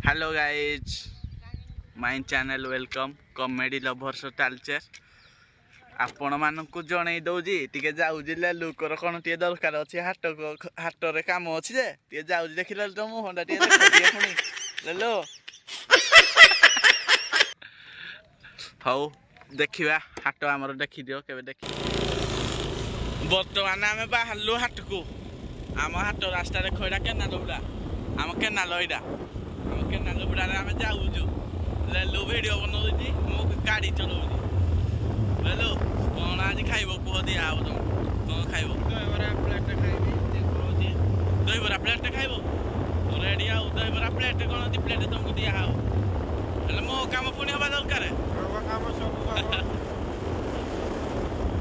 Hello guys my channel welcome comedy lovers Talcher आपण मानक जणई दउजी टिके जाउजी लेलुकर कोन टिके दरकार अछि हाट रे काम अछि जे टिके जाउजी देखिले त मु होंडा टिके देखिए पुनी लेलो हौ देखिबा हाट हमर देखि दियो केबे देखि वर्तमान आमे बाहरलु हाट को आम हाट रास्ता रे खइडा केना दउडा आम केना लइडा केनाल बुड़ारे आम जाऊँ लेलु भिडियो बनाऊँ मु गाड़ी चलाऊँ लेलु कौन आज खाइब कह दिया तुम कौन खाइब दहीबरा प्लेट खाइबी दहीबरा प्लेट खाइब रेडी आउ दहीबरा प्लेट कौन दी प्लेट तुमको दिया हाउ हेले मो काम पुणी हवा दरकार काम सब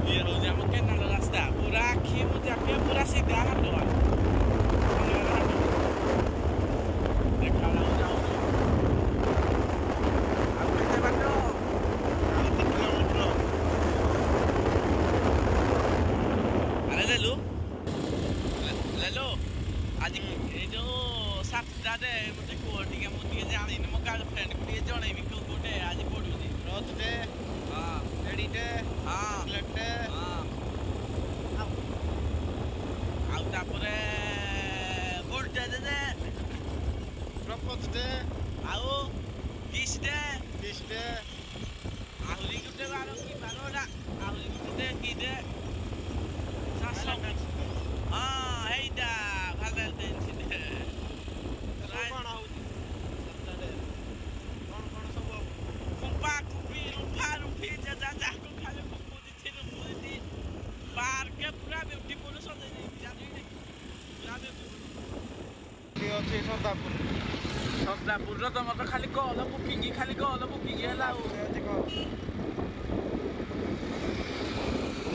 ये हो जे हम केनाल रास्ता पूरा आखि मु जाके पूरा सीधा हाटवा आज जो सातटारे मत कह मुझे जानी मो गर्लफ्रेंड को जनइबी कोटे आज पड़ू रथ डे हाँ लेडी डे हाँ ब्लैक डे हाँ आउे वोल्टेज डे प्रपोज डे आउ किस डे आहरी गोटे बार कि बारटा आहरी गोटे कि डे हाँ हेटा Valentine's Day कौन होउची सप्ताह कौन कौन सब कुंपा कुपी रुफी जा को खाली मुदी बार के पूरा ब्यूटीफुल सजे नहीं जानी नहीं पूरा ब्यूटीफुल के अछि सदापुर रो त मत खाली कॉल बुकिंग हैला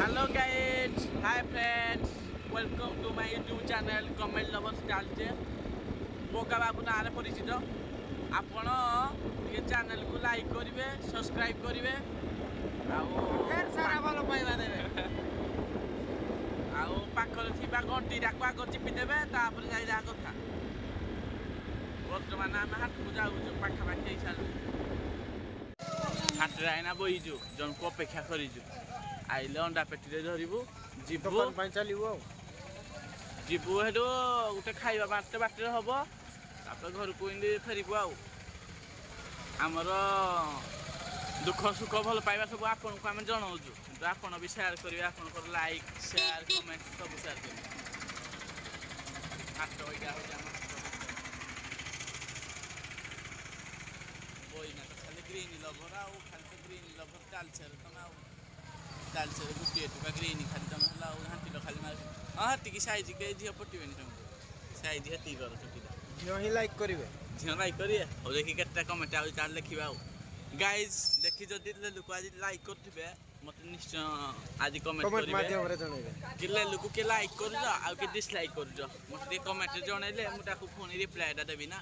hello guys hi friends welcome to my YouTube channel comedy lovers Talcher बोका बाबू ना परिचित आपण ये चैनल को लाइक करिवे सब्सक्राइब करिवे ढेर सारा भलो पाइबा देबे पाखर थिबा घंटी डाक आग चिपी देबे तापर जाई जा कथा वर्तमान आम हाट को जाऊ पाखा पाखी साल हाट रायना बहिजु जन को अपेक्षा करिजु आइले अंडा पेटी रे धरिबु जीबु दुकान पाई चलिबो जीबु हेडो गोटे खाइबा बाटे हम तापर घर को इंदी फेरबू आमर दुख सुख भल पाइबा सब आपन को आम जनाऊँ कि आपन भी शेयर करेंगे आपन लाइक शेयर कमेंट सब शेयर करेंगे हाट यहाँ बोईना तो खाली ग्रीन लभर खाली ग्रीन लभर टालचर तुम टालचर गोटे टुका ग्रीन खाली तुम हाथी खाली मार हाँ हाथी साइज के झील पटे तुमको साइज हेती कर झील ही लाइक करेंगे झील लाइक करेंगे और देखिए केटा कमेंट आल लिखा गाइज देखी जदि लोक आज लाइक करथिबे मते निश्चय आज कमेंट करिवे कि लेलुक के लाइक करज आ के डिसलाइक करज मते कमेंट जणैले मु ताकू फोन रिप्लाई देबी ना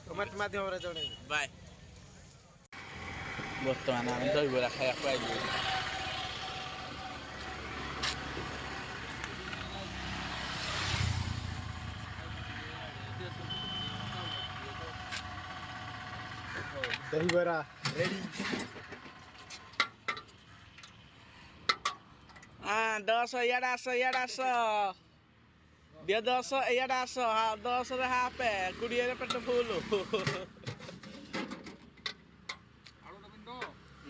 कमेंट माध्यम रे जणैबे बाय वर्तमान हम दहीबरा खाया पाइलु दहीबरा रेडी हाँ 10 याडास दिया 10 याडास हाँ 10 रे हाफ 20 रे पेट फुल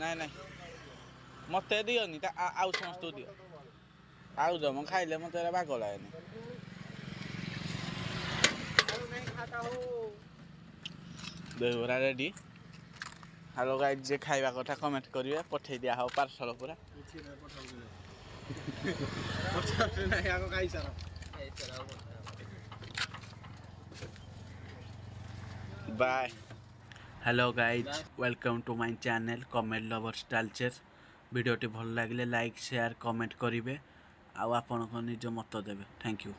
नहीं मत दियोनी आउ समस्त दियो आउ जम खाइले मत बाग लागेनी दहीबरा रेडी हेलो गाइस जे खाइबा कथा कमेंट करिवे पठै दिया हो पार्सल पूरा bye hello guys welcome to my channel comedy lovers Talcher वीडियोटी भल लागिले लाइक शेयर कमेंट करिवे आ आपन को निज मत देबे थैंक यू।